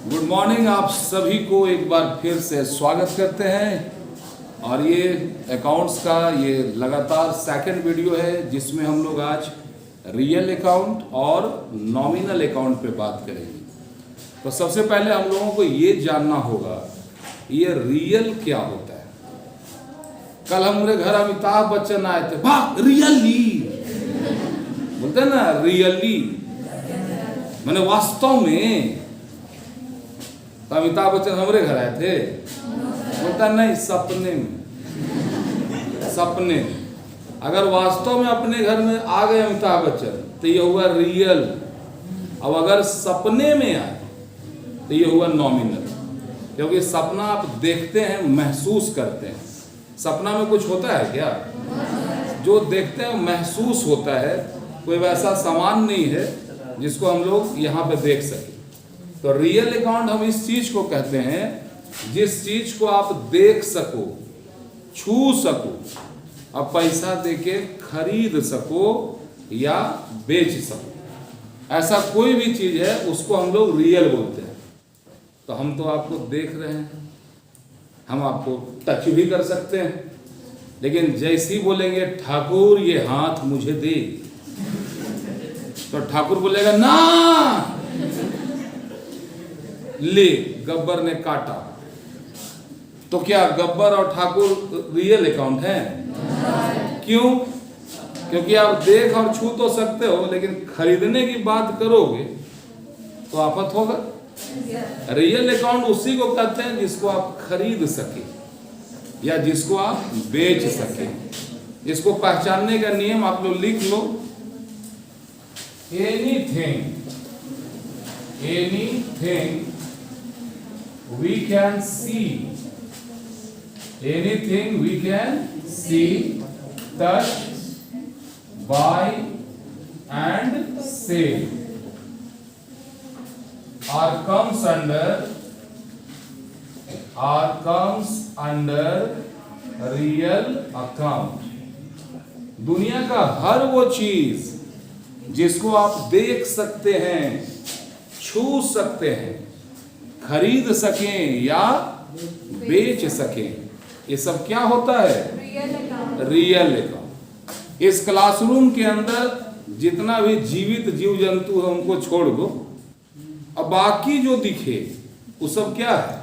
Good morning, आप सभी को एक बार फिर से स्वागत करते हैं। और ये अकाउंट्स का ये लगातार सेकंड वीडियो है जिसमें हम लोग आज रियल अकाउंट और नॉमिनल अकाउंट पे बात करेंगे। तो सबसे पहले हम लोगों को ये जानना होगा ये रियल क्या होता है। कल हमारे घर अमिताभ बच्चन आए थे, वाह रियली बोलते हैं ना, रियली मैंने वास्तव में। तो अमिताभ बच्चन हमारे घर आए थे, बोलता नहीं सपने में। सपने अगर वास्तव में अपने घर में आ गए अमिताभ बच्चन तो ये हुआ रियल। अब अगर सपने में आए तो ये हुआ नॉमिनल, क्योंकि सपना आप देखते हैं, महसूस करते हैं। सपना में कुछ होता है क्या? जो देखते हैं महसूस होता है, कोई वैसा सामान नहीं है जिसको हम लोग यहाँ पे देख सकें। तो रियल अकाउंट हम इस चीज को कहते हैं जिस चीज को आप देख सको, छू सको, अब पैसा देके खरीद सको या बेच सको। ऐसा कोई भी चीज है उसको हम लोग रियल बोलते हैं। तो हम तो आपको देख रहे हैं, हम आपको टच भी कर सकते हैं, लेकिन जैसे ही बोलेंगे ठाकुर ये हाथ मुझे दे, तो ठाकुर बोलेगा ना, ले गब्बर ने काटा। तो क्या गब्बर और ठाकुर रियल अकाउंट है? क्यों? क्योंकि आप देख और छू तो सकते हो, लेकिन खरीदने की बात करोगे तो आफत होगा। रियल अकाउंट उसी को कहते हैं जिसको आप खरीद सके या जिसको आप बेच सके। इसको पहचानने का नियम आप लोग लिख लो। Anything we can see, anything we can see, touch, buy and sell comes under real account। दुनिया का हर वो चीज जिसको आप देख सकते हैं, छू सकते हैं, खरीद सकें या बेच सकें, ये सब क्या होता है? Real account. इस क्लासरूम के अंदर जितना भी जीवित जीव जंतु है उनको छोड़ दो, अब बाकी जो दिखे वो सब क्या है?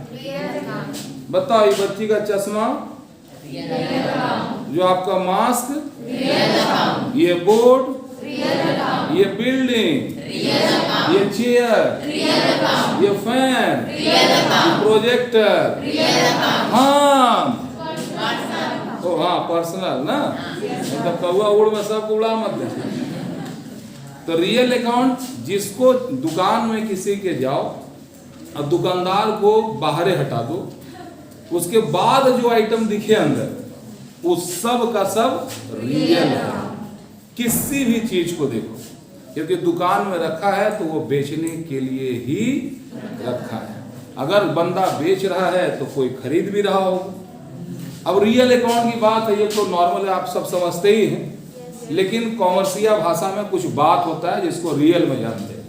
बताओ, ये बच्ची का चश्मा, जो आपका मास्क, ये बोर्ड, ये बिल्डिंग, ये चेयर, ये फैन, ये प्रोजेक्टर, हाँ तो हाँ पर्सनल ना, तो कौआ उड़ में सब उड़ा मत दे। तो रियल अकाउंट जिसको दुकान में किसी के जाओ और दुकानदार को बाहर हटा दो, उसके बाद जो आइटम दिखे अंदर उस सब का सब रियल है। किसी भी चीज को देखो, क्योंकि दुकान में रखा है तो वो बेचने के लिए ही रखा है। अगर बंदा बेच रहा है तो कोई खरीद भी रहा होगा। अब रियल अकाउंट की बात है, ये तो नॉर्मल आप सब समझते ही हैं, लेकिन कॉमर्शियल भाषा में कुछ बात होता है जिसको रियल में जानते हैं।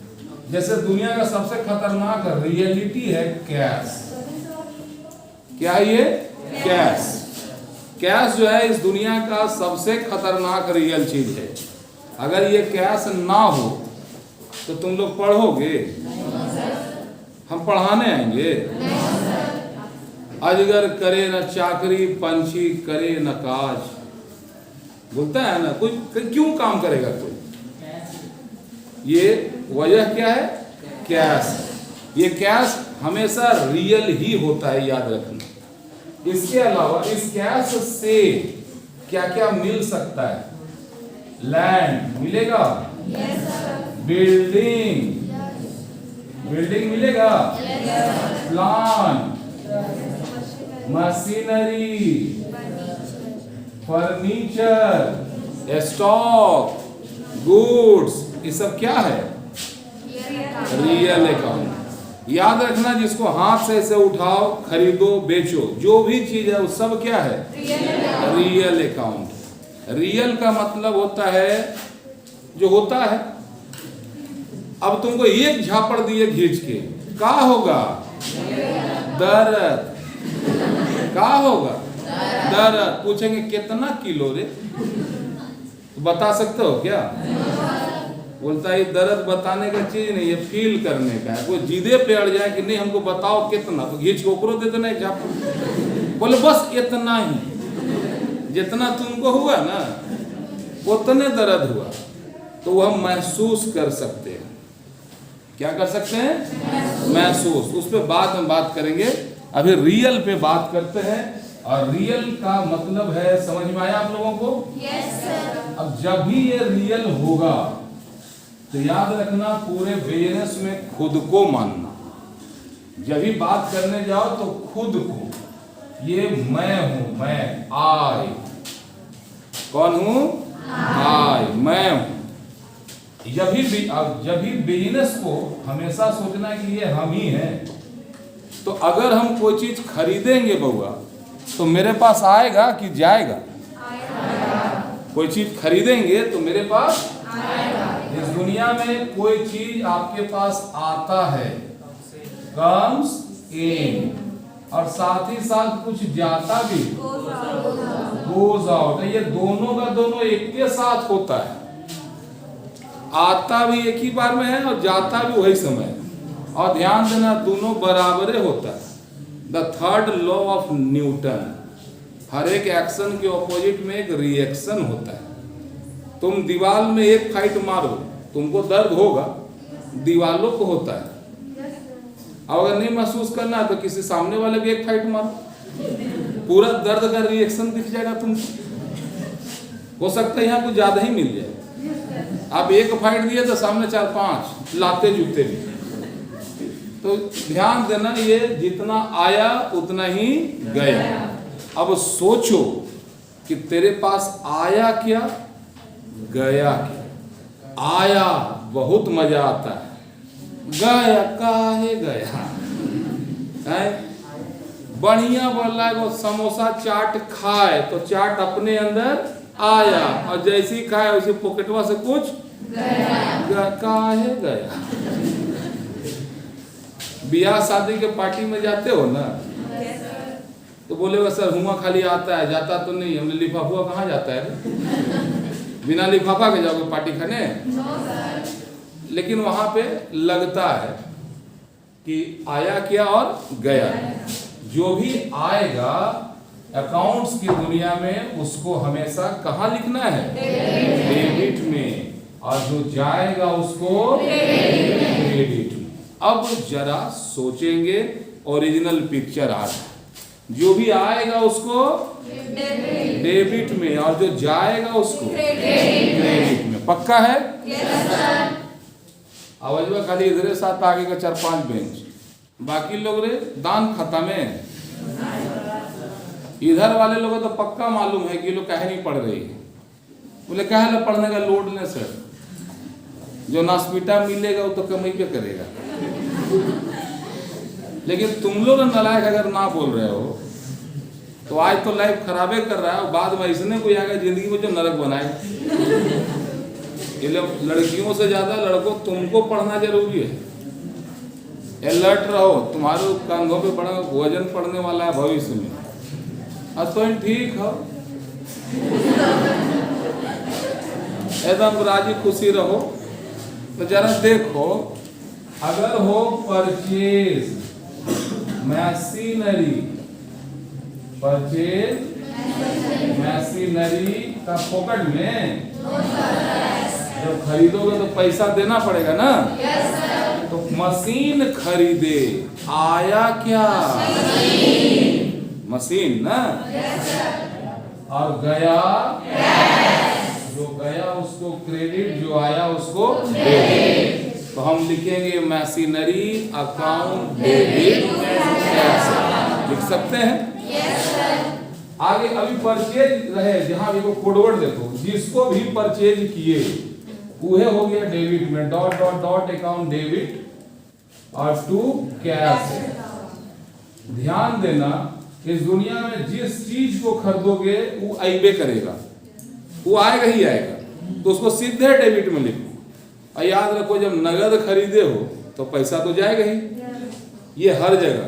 जैसे दुनिया का सबसे खतरनाक रियलिटी है कैश। क्या है ये? कैश। कैश जो है इस दुनिया का सबसे खतरनाक रियल चीज है। अगर ये कैश ना हो तो तुम लोग पढ़ोगे? हम पढ़ाने आएंगे? अजगर करे न चाकरी, पंछी करे न काज, बोलता है ना, कोई क्यों काम करेगा कोई? ये वजह क्या है? कैश। ये कैश हमेशा रियल ही होता है, याद रखना। इसके अलावा इस कैश से क्या क्या मिल सकता है? लैंड मिलेगा, बिल्डिंग मिलेगा, plant, machinery, furniture, stock, goods, ये सब क्या है? Real account. याद रखना, जिसको हाथ से ऐसे उठाओ, खरीदो, बेचो, जो भी चीज है वो सब क्या है? Real account. रियल का मतलब होता है जो होता है। अब तुमको एक झापड़ दिए खींच के का होगा दर्द, का होगा दर्द। पूछेंगे कितना किलो रे, तो बता सकते हो क्या? बोलता है ये दर्द बताने का चीज नहीं, ये फील करने का है। कोई जिदे पे अड़ जाए कि नहीं हमको बताओ कितना, तो घींच के ओकरो दे देना झाप। बोले बस इतना ही, जितना तुमको हुआ ना उतने दर्द हुआ, तो वो हम महसूस कर सकते हैं। क्या कर सकते हैं? महसूस। उस पर बाद में बात करेंगे, अभी रियल पे बात करते हैं। और रियल का मतलब है, समझ में आया आप लोगों को? Yes sir. अब जब भी ये रियल होगा तो याद रखना पूरे बिजनेस में खुद को मानना। जब भी बात करने जाओ तो खुद को, ये मैं हूं, मैं आई। कौन हूं? आई, मैं हूं। जब भी बिजनेस को हमेशा सोचना कि ये हम ही हैं। तो अगर हम कोई चीज खरीदेंगे बउआ, तो मेरे पास आएगा कि जाएगा? कोई चीज खरीदेंगे तो मेरे पास आएगा। इस दुनिया में कोई चीज आपके पास आता है, कम्स इन, और साथ ही साथ कुछ जाता भी, गोज आउट। ये दोनों का दोनों एक के साथ होता है। आता भी एक ही बार में है और जाता भी वही समय। और ध्यान देना दोनों बराबरे होता है। The third law of Newton, हर एक एक्शन के ऑपोजिट में एक रिएक्शन होता है। तुम दीवार में एक फाइट मारो, तुमको दर्द होगा, दीवालों को होता है। और अगर नहीं महसूस करना तो किसी सामने वाले भी एक फाइट मारो, पूरा दर्द का रिएक्शन दिख जाएगा तुमको। हो सकता है यहाँ कुछ ज्यादा ही मिल जाए। आप एक फाइट दिए तो सामने 4-5 लाते जूते भी। तो ध्यान देना, ये जितना आया उतना ही गया। अब सोचो कि तेरे पास आया क्या, गया क्या? आया बहुत मजा आता है, गया काहे गया है? बढ़िया बोल रहा है वो समोसा चाट खाए तो चाट अपने अंदर आया, और जैसे ही खाए उसे पॉकेटवा से कुछ गया, काहे गया? बियाह शादी के पार्टी में जाते हो ना, तो बोलेगा सर हुआ खाली आता है, जाता तो नहीं। हमने लिफाफा कहाँ जाता है? बिना लिफाफा के जाओगे पार्टी खाने? लेकिन वहां पे लगता है कि आया क्या और गया। जो भी आएगा अकाउंट्स की दुनिया में, उसको हमेशा कहाँ लिखना है? डेबिट में। और जो जाएगा उसको क्रेडिट में। अब जरा सोचेंगे, ओरिजिनल पिक्चर आ रहा है। जो भी आएगा उसको डेबिट में, और जो जाएगा उसको क्रेडिट में। पक्का है? आवाज खाली इधर साथ आगे का 4-5 बेंच, बाकी लोग रे दान खाता में। इधर वाले लोगों तो पक्का मालूम है कि लोग कहे नहीं पढ़ रही है। बोले कहे ना पढ़ने का लोड नहीं सर, जो नास्पिटा मिलेगा वो तो कमाई पे करेगा। लेकिन तुम लोग नालायक अगर ना बोल रहे हो तो आज तो लाइफ खराबे कर रहा है, और बाद में इसने कोई आगे जिंदगी में जो नरक बनाएगा। ये लड़कियों से ज्यादा लड़कों तुमको पढ़ना जरूरी है। अलर्ट रहो, तुम्हारे कंधों पे बड़ा वजन पड़ने वाला है भविष्य में। तो ठीक हो, एकदम राजी खुशी रहो। तो जरा देखो, अगर हो परचेज मशीनरी, परचेज मशीनरी का पॉकेट में जब खरीदोगे तो पैसा देना पड़ेगा ना। तो मशीन खरीदे, आया क्या? मशीन ना। और गया, जो गया उसको क्रेडिट, जो आया उसको डेबिट। तो हम लिखेंगे मशीनरी अकाउंट डेबिट कैश, लिख सकते हैं। आगे अभी परचेज रहे, जहां भी कोडवर्ड देखो, जिसको भी परचेज किए वह हो गया डेबिट में, dot dot dot account debit और टू कैश। ध्यान देना, इस दुनिया में जिस चीज को खरीदोगे वो आइबे करेगा, वो आएगा ही आएगा। तो उसको सीधे डेबिट में लिखो। और याद रखो, जब नगद खरीदे हो तो पैसा तो जाएगा ही, ये हर जगह।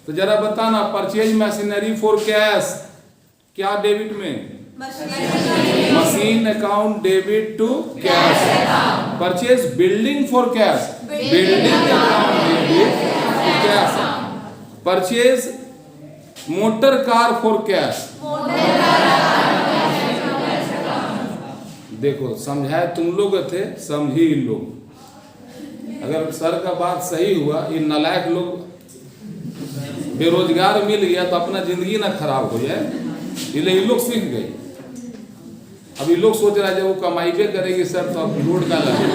तो जरा बताना, परचेज मशीनरी फॉर कैश क्या डेबिट में? Machine account debit to cash. Purchase building for cash, building account debit to cash. Purchase motor car for cash. देखो समझाए तुम लोग थे, समझी इन लोग। अगर सर का बात सही हुआ, ये नालायक लोग बेरोजगार मिल गया तो अपना जिंदगी ना खराब हो जाए, इसलिए ये लोग सीख गए। अब ये लोग सोच रहा है जब वो कमाई पे करेगी सर तो अब रोड का लगे।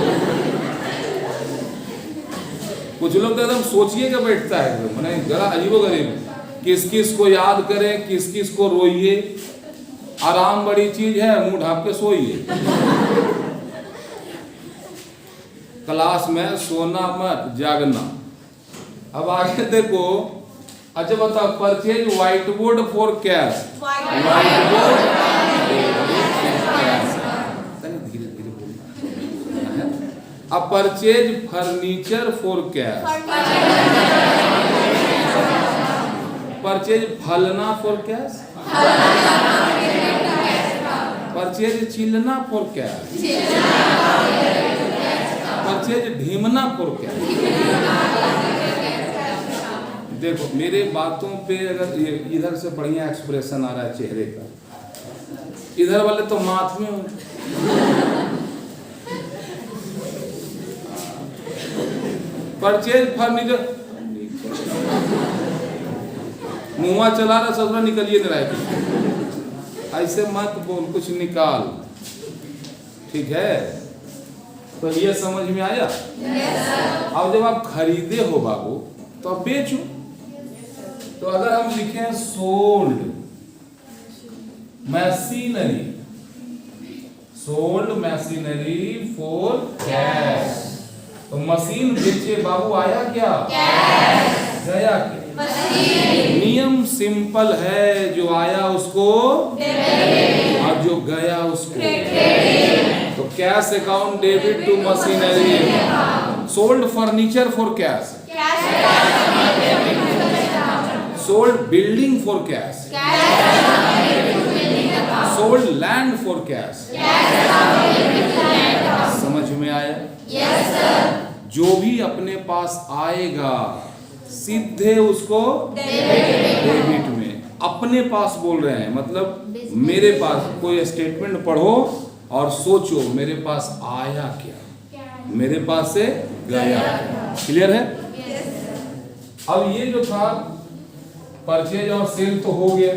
कुछ लोग तो एकदम सोचिए के बैठता है, मैंने जरा अजीबोगरीब, किस किस को याद करें, किस किस को रोइए। आराम बड़ी चीज है, मुंह ढाप के सोइए। क्लास में सोना मत, जागना। अब आगे देखो, अच्छा बताओ, purchase whiteboard for cash. Whiteboard धीरे धीरे बोलना। अब purchase furniture for cash. Purchase फलना फॉर कैश। परचेज चिलना फॉर कैश। परचेज ढीमना फॉर कैश। देखो मेरे बातों पे अगर ये इधर से बढ़िया एक्सप्रेशन आ रहा है चेहरे का, इधर वाले तो माथ में परचेज फर्नीचर, मुंह चला रहा ससुरा निकलिए नहीं रहा, ऐसे मत बोल, कुछ निकाल, ठीक है? तो ये समझ में आया? अब जब आप खरीदे हो बाबू तो आप बेचो। तो अगर हम लिखें sold machinery, sold machinery for cash, तो मशीन बेचे बाबू, आया क्या? कैश। गया क्या? नियम सिंपल है, जो आया उसको और जो गया उसको। तो cash account debit to machinery. Sold furniture for cash, sold building for cash, sold land for cash. समझ में आया? Yes sir. जो भी अपने पास आएगा सीधे उसको डेबिट में, अपने पास बोल रहे हैं, मतलब मेरे पास। कोई स्टेटमेंट पढ़ो और सोचो मेरे पास आया क्या, मेरे पास से गया। क्लियर है? अब ये जो था परचेज और सेल तो हो गया।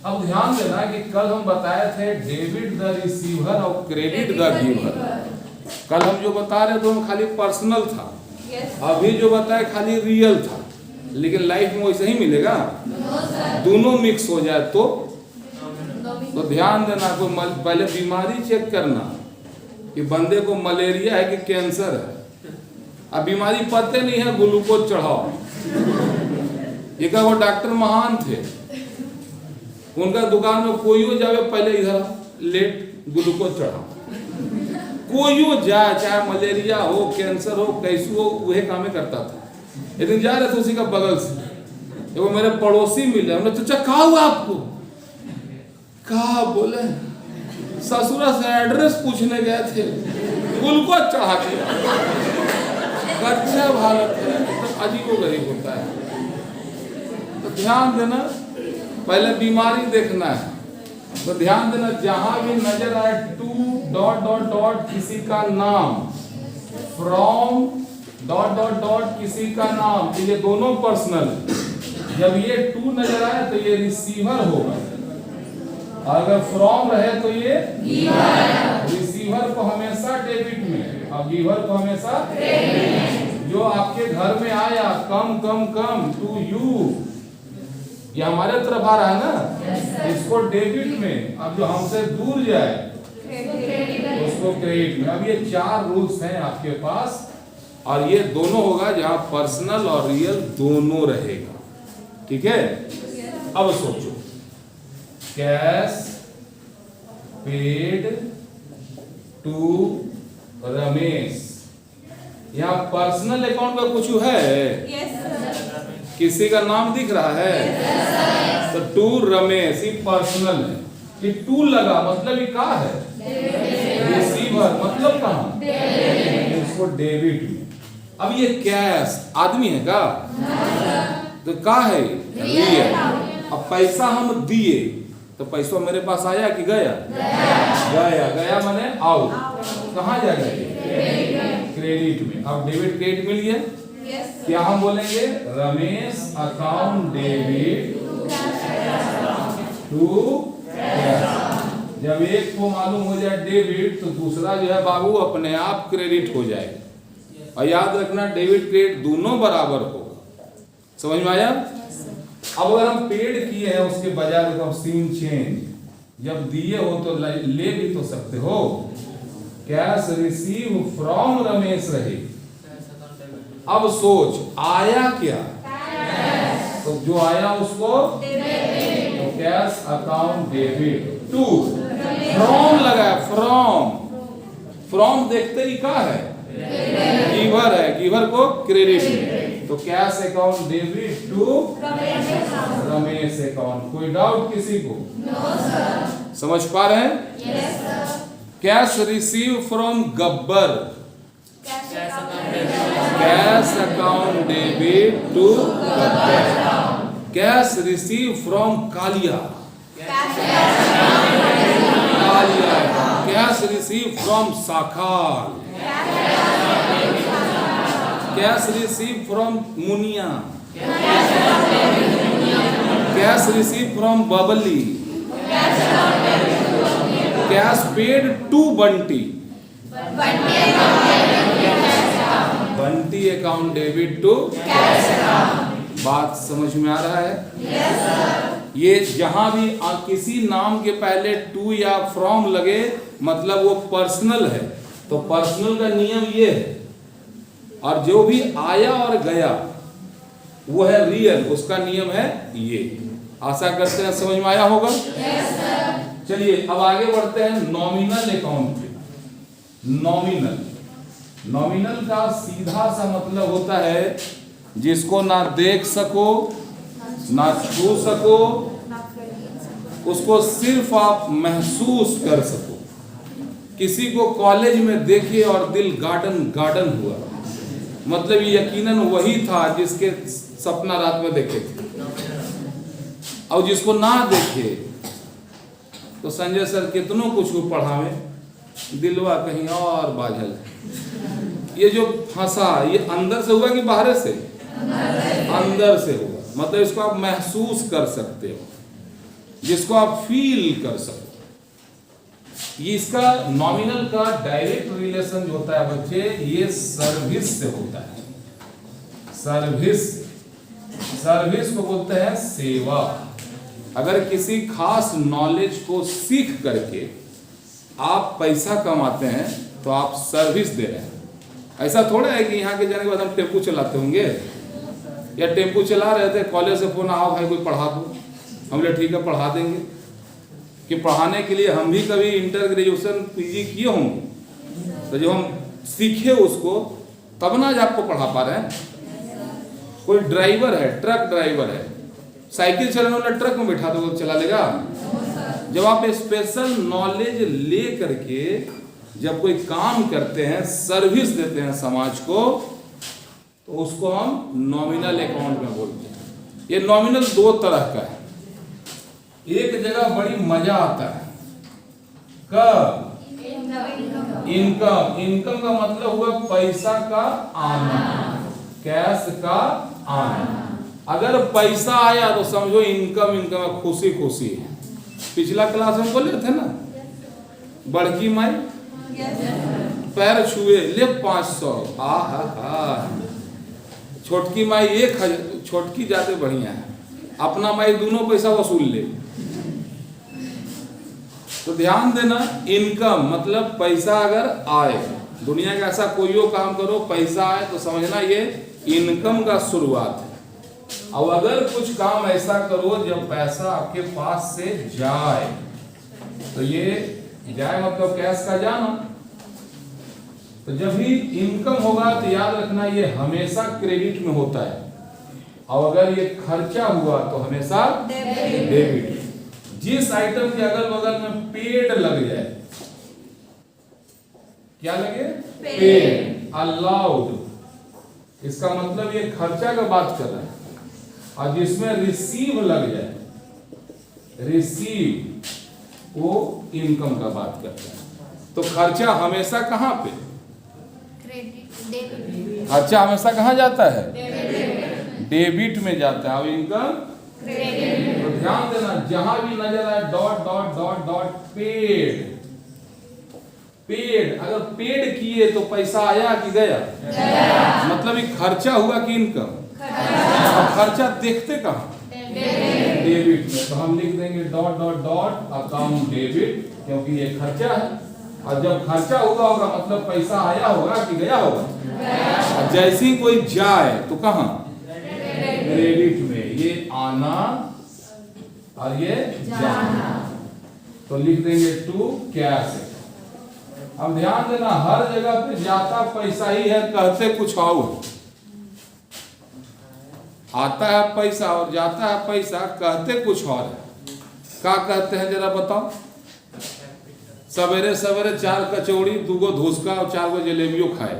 अब ध्यान देना कि कल हम बताए थे डेबिट द रिसीवर और क्रेडिट द गिवर। कल हम जो बता रहे थे वो खाली पर्सनल था, अभी जो बताए खाली रियल था। लेकिन लाइफ में वैसे ही मिलेगा? दोनों मिक्स हो जाए तो ध्यान देना। कोई पहले बीमारी चेक करना कि बंदे को मलेरिया है कि कैंसर है। अब बीमारी पता नहीं है, ग्लूकोज चढ़ाओ। एक वो डॉक्टर महान थे, उनका दुकान में कोई हो जावे पहले इधर लेट ग्लूकोज चढ़ाओ। कोई हो जाए, चाहे मलेरिया हो, कैंसर हो, कैसू हो, वही काम करता था। एक दिन जा रहे थे उसी का बगल से, वो मेरे पड़ोसी मिले। हमने चाचा कहा हुआ आपको? कहा बोले ससुरा से एड्रेस पूछने गए थे, ग्लूकोज चढ़ा दिया। गजब हालत है, तो अजीबोगरीब होता है। तो ध्यान देना, पहले बीमारी देखना है। तो ध्यान देना, जहां भी नजर आए टू डॉट डॉट डॉट किसी का नाम, फ्रॉम डॉट डॉट डॉट किसी का नाम, तो ये दोनों पर्सनल। जब ये टू नजर आए तो ये रिसीवर होगा, अगर फ्रॉम रहे तो ये गिवर। रिसीवर को हमेशा डेबिट में और गिवर को हमेशा क्रेडिट। जो आपके घर में आया कम कम कम टू यू, ये हमारे तरफ आ रहा है ना, इसको डेबिट में। अब जो हमसे दूर जाए उसको क्रेडिट में। अब ये 4 रूल्स हैं आपके पास, और ये दोनों होगा जहां पर्सनल और रियल दोनों रहेगा। ठीक है? अब सोचो, कैश पेड टू रमेश यहाँ पर्सनल अकाउंट का कुछ है? किसी का नाम दिख रहा है? तो टू रमेश, ये पर्सनल है। ये टू लगा मतलब ये कहाँ है? रिसीवर, मतलब कहाँ? इसको डेबिट में। अब ये कैश आदमी है का? तो का है? रियल। अब पैसा हम दिए तो पैसा मेरे पास आया कि गया? गया। गया माने आउट। कहाँ जाएगा? क्रेडिट में। अब डेबिट क्रेडिट मिल गया। क्या हम बोलेंगे? Ramesh account debit to cash. जब एक को मालूम हो जाए डेबिट तो दूसरा जो है बाबू अपने आप क्रेडिट हो जाएगा। और याद रखना डेबिट क्रेडिट दोनों बराबर होगा। समझ में आया? अब अगर हम पेड किए हैं उसके बजाय तो सीन चेंज, जब दिए हो तो ले भी तो सकते हो। कैश रिसीव फ्रॉम रमेश रहे। अब सोच आया क्या? तो जो आया उसको तो cash account debit to from लगाया। फ्रॉम देखते ही क्या है? गिवर है। गिवर को क्रेडिट में। तो cash account debit to Ramesh account. कोई डाउट किसी को? समझ पा रहे हैं? Cash receive from Gabbar. Cash account debit to Gabbar. Cash receive from Kalia. Cash receive from Sakhal. Cash receive from Munia. Cash receive from Babli. Cash paid to Bunty. Bunty account debit to cash account. बात समझ में आ रहा है? ये जहां भी किसी नाम के पहले टू या फ्रॉम लगे मतलब वो पर्सनल है। तो पर्सनल का नियम ये है। और जो भी आया और गया वो है रियल, उसका नियम है ये। आशा करते हैं समझ में आया होगा। चलिए अब आगे बढ़ते हैं नॉमिनल अकाउंट पे। नॉमिनल का सीधा सा मतलब होता है जिसको ना देख सको ना छू सको, उसको सिर्फ आप महसूस कर सको। किसी को कॉलेज में देखे और दिल गार्डन हुआ, मतलब ये यकीनन वही था जिसके सपना रात में देखे थे। और जिसको ना देखे तो संजय सर कितनों कुछ पढ़ावे, दिलवा कहीं और बाझल। ये जो फंसा ये अंदर से हुआ कि बाहर से? अंदर से हुआ। मतलब इसको आप महसूस कर सकते हो, जिसको आप फील कर सकते। ये इसका नॉमिनल का डायरेक्ट रिलेशन जो होता है बच्चे, ये सर्विस से होता है। सर्विस को बोलते हैं सेवा। अगर किसी खास नॉलेज को सीख करके आप पैसा कमाते हैं तो आप सर्विस दे रहे हैं। ऐसा थोड़ा है कि यहाँ के जाने के बाद हम टेम्पू चलाते होंगे, या टेम्पू चला रहे थे कॉलेज से फोन आओ भाई कोई पढ़ा दो, हम बोले ठीक है पढ़ा देंगे। कि पढ़ाने के लिए हम भी कभी इंटर ग्रेजुएशन पीजी किए होंगे, तो जब हम सीखे उसको तब ना आज आपको पढ़ा पा रहे हैं। कोई ड्राइवर है, ट्रक ड्राइवर है, साइकिल चलाने वाला ट्रक में बैठा दो चला लेगा? जब आप स्पेशल नॉलेज ले करके जब कोई काम करते हैं, सर्विस देते हैं समाज को, तो उसको हम नॉमिनल अकाउंट में बोलते हैं। ये नॉमिनल दो तरह का है। एक जगह बड़ी मजा आता है, कब? इनकम का मतलब हुआ पैसा का आना, कैश का आना। अगर पैसा आया तो समझो इनकम खुशी है। पिछला क्लास में बोले थे ना, बड़की माई पैर छुए ले 500, छोटकी माई 1000, छोटकी जाते बढ़िया है, अपना माई दोनों पैसा वसूल ले। तो ध्यान देना, इनकम मतलब पैसा अगर आए, दुनिया का ऐसा कोई काम करो पैसा आए तो समझना ये इनकम का शुरुआत है। और अगर कुछ काम ऐसा करो जब पैसा आपके पास से जाए, तो ये जाए मतलब कैश का जाना। तो जब भी इनकम होगा तो याद रखना ये हमेशा क्रेडिट में होता है, और अगर ये खर्चा हुआ तो हमेशा डेबिट। जिस आइटम के अगल बगल में पेड लग जाए, क्या लगे? पेड, अलाउड, इसका मतलब ये खर्चा का बात कर रहा है। और जिसमें रिसीव लग जाए, रिसीव, वो इनकम का बात करता है। तो खर्चा हमेशा कहां पे? खर्चा हमेशा कहां जाता है? डेबिट में जाता है, और इनकम क्रेडिट। तो ध्यान देना, जहां भी नजर आए dot dot dot dot paid, paid, अगर पेड किए तो पैसा आया कि गया? मतलब ये खर्चा हुआ कि इनकम? अब खर्चा देखते कहां? डेबिट में। तो हम लिख देंगे dot dot dot account debit, क्योंकि ये खर्चा है। और जब खर्चा हुआ होगा मतलब पैसा आया होगा कि गया होगा। और जैसे ही कोई जाए तो कहां? क्रेडिट में। ये आना और ये जाना, तो लिख देंगे टू कैश। अब ध्यान देना, हर जगह पे जाता पैसा ही है, कहते कुछ और। आता है पैसा और जाता है पैसा, कहते कुछ और है। क्या कहते हैं जरा बताओ? सवेरे सवेरे 4 कचौड़ी, 2 गो धुसका और 4 गो जलेबियों खाए,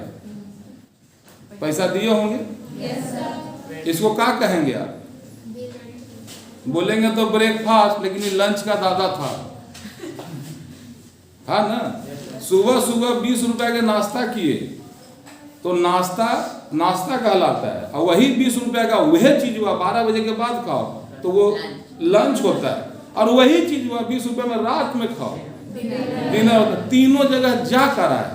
पैसा दिए होंगे? इसको क्या कहेंगे आप? बोलेंगे तो ब्रेकफास्ट, लेकिन ये लंच का दादा था ना। सुबह सुबह 20 रुपए के नाश्ता किए तो नाश्ता कहलाता है, और वही 20 रुपए का वही चीज हुआ 12 बजे के बाद खाओ तो वो लंच होता है, और वही चीज हुआ 20 रुपए में रात में खाओ डिनर होता है। तीनों जगह जा कर आए,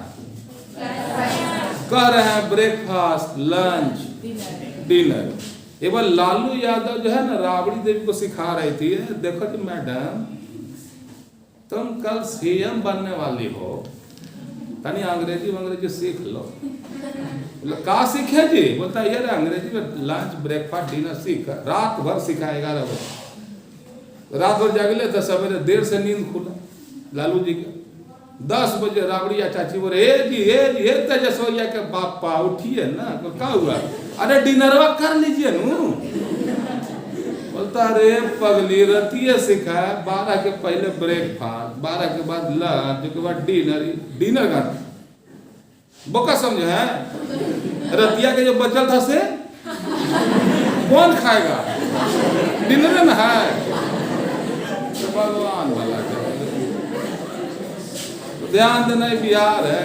कह रहे हैं ब्रेकफास्ट, लंच, डिनर। एक बार लालू यादव जो है ना, राबड़ी देवी को सिखा रही थी, देखो कि मैडम तुम कल सीएम बनने वाली हो, तनी अंग्रेजी सीख लो। का सीखे जी? बोलता यार अंग्रेजी में लंच ब्रेकफास्ट डिनर सीख, रात भर सिखा 11 बजे, रात भर जागले तो सवेरे देर से नींद खुला लालू जी का। 10 बजे राबड़ी या चाची बोले हे तेजस्वरिया के बापा उठिए ना, तो क्या हुआ? अरे डिनरवा कर लीजिए नू। बोलता अरे पगली, रतिये सिखाया 12 के पहले ब्रेकफास्ट, 12 के बाद लंच, के बाद डिनर का बोका समझे है? रतिया के जो बचल था से कौन खाएगा? डिनर में है तो भगवान वाला। ध्यान देना, बिहार है।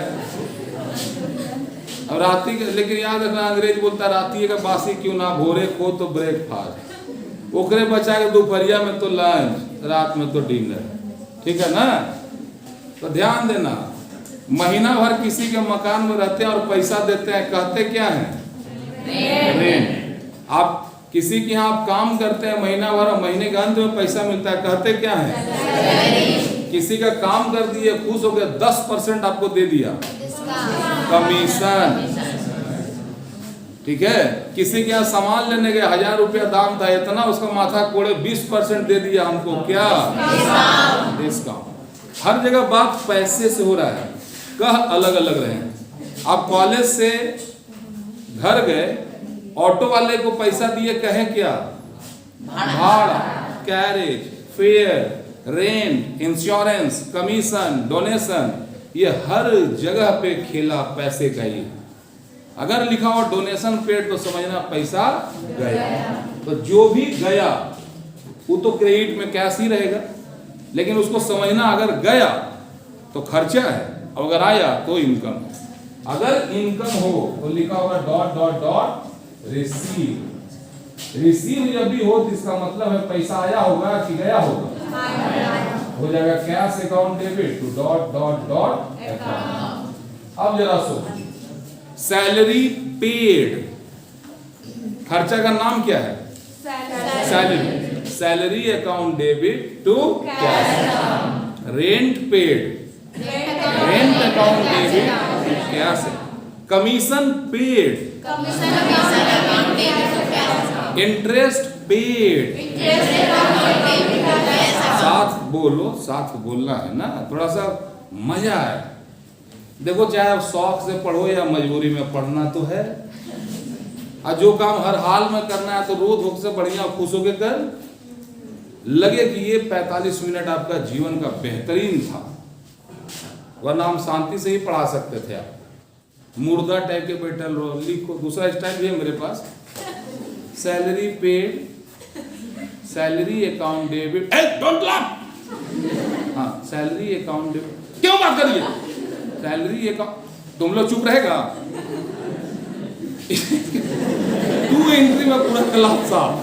अब राती के, लेकिन याद रखना अंग्रेज बोलता राती का बासी क्यों ना, भोरे को तो ब्रेकफास्ट, ओकरे बचा के दोपहरिया में तो लंच, रात में तो डिनर। ठीक है ना? तो ध्यान देना, महीना भर किसी के मकान में रहते हैं और पैसा देते हैं, कहते क्या है? रेंट। आप किसी के यहाँ आप काम करते हैं महीना भर और महीने के अंत में पैसा मिलता है, कहते क्या है? किसी का काम कर दिए, खुश हो गया, 10% आपको दे दिया, कमीशन। ठीक है? किसी के यहाँ सामान लेने गए, 1000 रुपया दाम था, इतना उसका माथा कोड़े 20% दे दिया हमको, क्या? डिस्काउंट। हर जगह बात पैसे से हो रहा है, कह अलग अलग रहे। आप कॉलेज से घर गए, ऑटो वाले को पैसा दिए, कहे क्या? भाड़ा, carriage, fair, rent, insurance, commission, donation, ये हर जगह पे खेला पैसे का ही। अगर लिखा हो डोनेशन पेड तो समझना पैसा गया। तो जो भी गया वो तो क्रेडिट में कैश ही रहेगा, लेकिन उसको समझना अगर गया तो खर्चा है, और अगर आया तो इनकम है। अगर इनकम हो तो लिखा होगा dot dot dot receive. Receive जब भी हो तो इसका मतलब है पैसा आया होगा कि गया होगा, हो जाएगा cash account debit to dot dot dot account. अब जरा सोचो, सैलरी पेड, खर्चा का नाम क्या है? Salary. Salary account debit to cash. Rent paid, rent account debit to cash. Commission paid, interest paid. साथ बोलो, साथ बोलना है ना, थोड़ा सा मजा है। देखो, चाहे आप शौक से पढ़ो या मजबूरी में, पढ़ना तो है। और जो काम हर हाल में करना है तो रोज धोख से बढ़िया खुश होकर कर, लगे कि ये 45 मिनट आपका जीवन का बेहतरीन था, वरना हम शांति से ही पढ़ा सकते थे। आप मुर्दा टाइप के बैठे रहो, लिखो। दूसरा स्टाइल भी है मेरे पास, salary paid, salary account debit, don't laugh. हाँ, सैलरी अकाउंट डेबिट, क्यों बात करिए, सैलरी अकाउंट, तुम लोग चुप रहेगा। 2 एंट्री में पूरा क्लास साफ।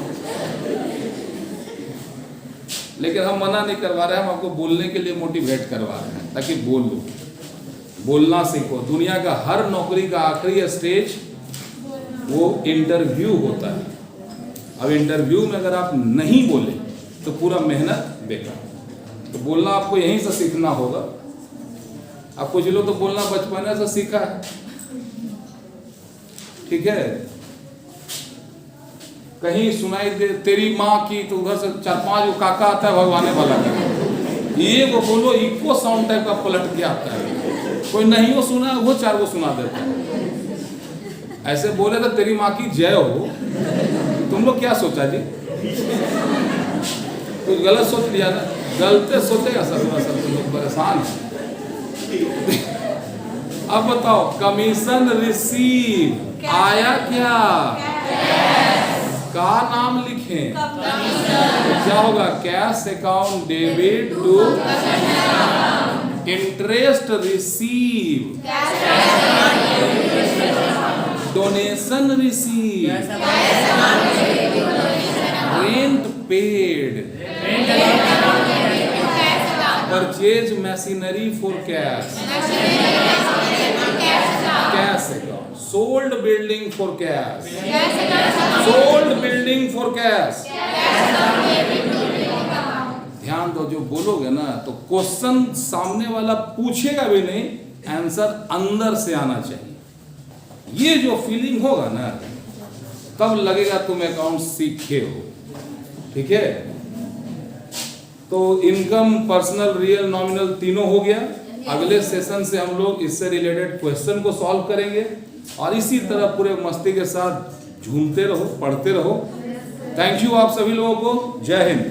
लेकिन हम मना नहीं करवा रहे हैं, हम आपको बोलने के लिए मोटिवेट करवा रहे हैं, ताकि बोलो, बोलना सीखो। दुनिया का हर नौकरी का आखिरी स्टेज वो इंटरव्यू होता है। अब इंटरव्यू में अगर आप नहीं बोले तो पूरा मेहनत बेकार। तो बोलना आपको यहीं से सीखना होगा। अब कुछ लोग तो बोलना बचपन से सीखा है, ठीक है। कहीं सुनाई दे तेरी माँ की, तो उधर से 4-5 वो काका आता है भगवाने वाला का, ये वो बोलो इको साउंड टाइप का पलट के आता है। कोई नहीं वो सुना, वो 4 वो सुना देता है। ऐसे बोले तो तेरी माँ की जय हो, तुम लोग क्या सोचा जी? कुछ गलत सोच लिया ना, गलत सोचेगा सब तुम लोग परेशान है। अब बताओ, कमीशन रिसीव आया क्या? का नाम लिखें, क्या होगा? Cash account debit to interest receive, donation receive, rent paid, purchase machinery for cash, cash account, sold building for cash, sold building for cash. ध्यान दो, जो बोलोगे ना तो क्वेश्चन सामने वाला पूछेगा भी नहीं, आंसर अंदर से आना चाहिए। ये जो फीलिंग होगा ना, तब लगेगा तुम अकाउंट सीखे हो, ठीक है। तो इनकम, पर्सनल, रियल, नॉमिनल तीनों हो गया। अगले सेशन से हम लोग इससे रिलेटेड क्वेश्चन को सॉल्व करेंगे और इसी तरह पूरे मस्ती के साथ झूमते रहो, पढ़ते रहो। थैंक यू आप सभी लोगों को। जय हिंद।